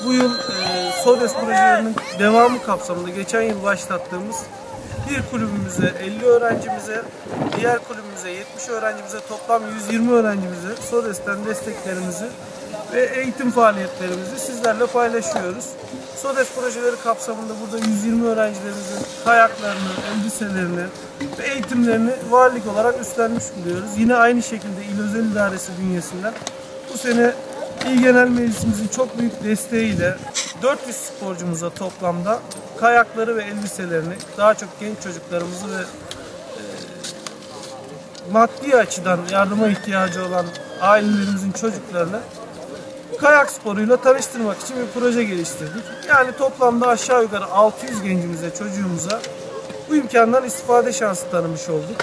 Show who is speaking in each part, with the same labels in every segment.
Speaker 1: Bu yıl SODES projelerinin devamı kapsamında geçen yıl başlattığımız bir kulübümüze 50 öğrencimize, diğer kulübümüze 70 öğrencimize, toplam 120 öğrencimize SODES'ten desteklerimizi ve eğitim faaliyetlerimizi sizlerle paylaşıyoruz. SODES projeleri kapsamında burada 120 öğrencilerimizin kayaklarını, elbiselerini ve eğitimlerini valilik olarak üstlenmiş buluyoruz. Yine aynı şekilde İl Özel İdaresi bünyesinden bu sene İl Genel Meclisimizin çok büyük desteğiyle 400 sporcumuza toplamda kayakları ve elbiselerini, daha çok genç çocuklarımızı ve maddi açıdan yardıma ihtiyacı olan ailelerimizin çocuklarını kayak sporuyla tanıştırmak için bir proje geliştirdik. Yani toplamda aşağı yukarı 600 gencimize, çocuğumuza bu imkandan istifade şansı tanımış olduk.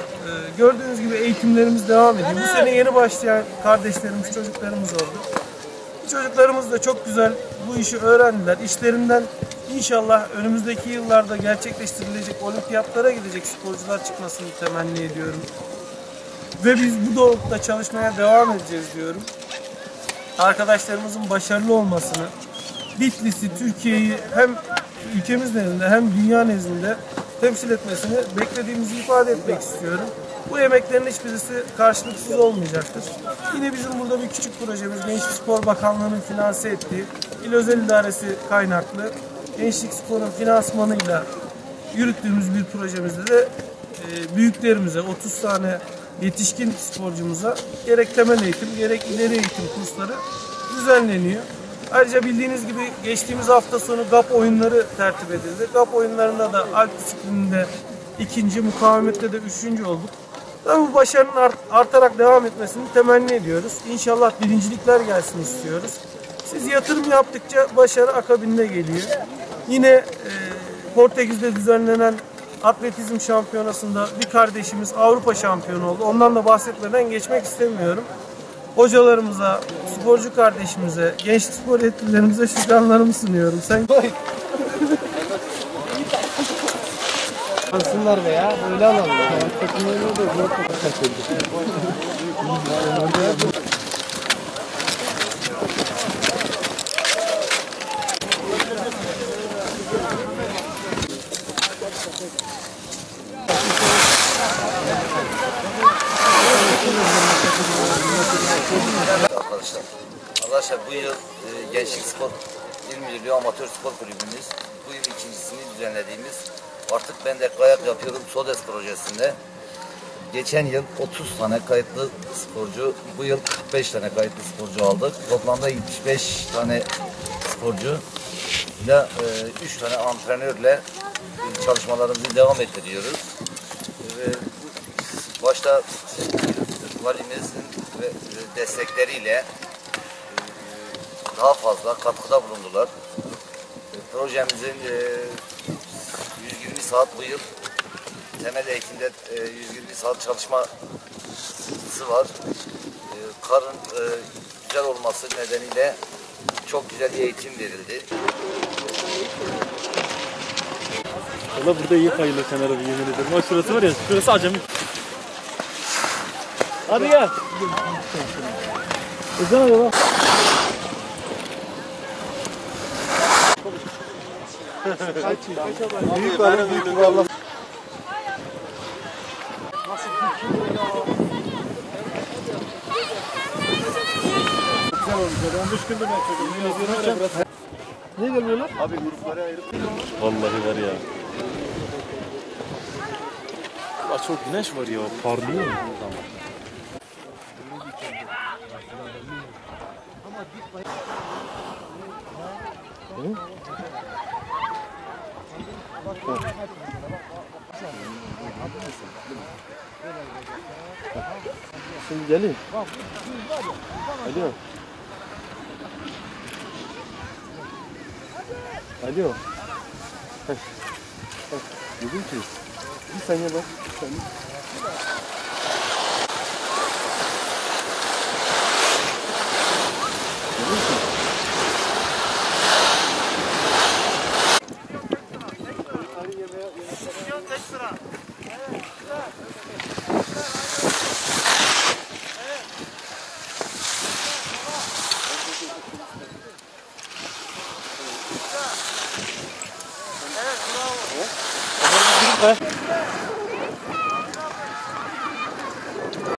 Speaker 1: Gördüğünüz gibi eğitimlerimiz devam ediyor. Bu sene yeni başlayan kardeşlerimiz, çocuklarımız oldu. Çocuklarımız da çok güzel bu işi öğrendiler. İşlerinden inşallah önümüzdeki yıllarda gerçekleştirilecek olimpiyatlara gidecek sporcular çıkmasını temenni ediyorum. Ve biz bu doğrultuda çalışmaya devam edeceğiz diyorum. Arkadaşlarımızın başarılı olmasını, Bitlis'i, Türkiye'yi hem ülkemiz nezdinde hem dünya nezdinde temsil etmesini beklediğimizi ifade etmek istiyorum. Bu emeklerin hiçbirisi karşılıksız olmayacaktır. Yine bizim burada bir küçük projemiz, Gençlik Spor Bakanlığı'nın finanse ettiği, İl Özel İdaresi kaynaklı Gençlik Spor'un finansmanıyla yürüttüğümüz bir projemizde de büyüklerimize, 30 tane yetişkin sporcumuza gerek temel eğitim, gerek ileri eğitim kursları düzenleniyor. Ayrıca bildiğiniz gibi geçtiğimiz hafta sonu GAP oyunları tertip edildi. GAP oyunlarında da alp disiplininde ikinci, mukavemette de üçüncü olduk. Tabii bu başarının artarak devam etmesini temenni ediyoruz. İnşallah birincilikler gelsin istiyoruz. Siz yatırım yaptıkça başarı akabinde geliyor. Yine Portekiz'de düzenlenen atletizm şampiyonasında bir kardeşimiz Avrupa şampiyonu oldu. Ondan da bahsetmeden geçmek istemiyorum. Hocalarımıza, sporcu kardeşimize, gençlik spor yetkililerimize şükranlarımı sunuyorum. Sen
Speaker 2: Alsınlar be ya, öyle alalım.
Speaker 3: Arkadaşlar bu yıl Gençlik Spor İl Müdürlüğü Amatör Spor Kulübümüz bu yıl ikincisini düzenlediğimiz artık ben de kayak yapıyorum SODES projesinde. Geçen yıl 30 tane kayıtlı sporcu, bu yıl 45 tane kayıtlı sporcu aldık. Toplamda 75 tane sporcu ile 3 tane antrenörle çalışmalarımızı devam ettiriyoruz. Başta valimizin ve destekleriyle daha fazla katkıda bulundular. Projemizin 120 saat bu yıl temel eğitimde 120 saat çalışması var. Karın güzel olması nedeniyle çok güzel bir eğitim verildi.
Speaker 4: Valla burada iyi kayılır kenara bir yemin ederim. Ama şurası var ya, şurası acemi. Hadi gel. Güzel baba.
Speaker 2: Büyük var, büyük var. Allah.
Speaker 4: Güzel olmuş. 15 gündür ben çocuğum.
Speaker 2: Niye gelmiyorlar?
Speaker 4: Abi gruplara ayırıp. Vallahi var ya. Aa, çok güneş var ya. Parlıyor mu?
Speaker 2: Şimdi gelin. Alo. Alo. Dedim ki bir saniye bak. Bir saniye. Dedim ki
Speaker 4: Heh.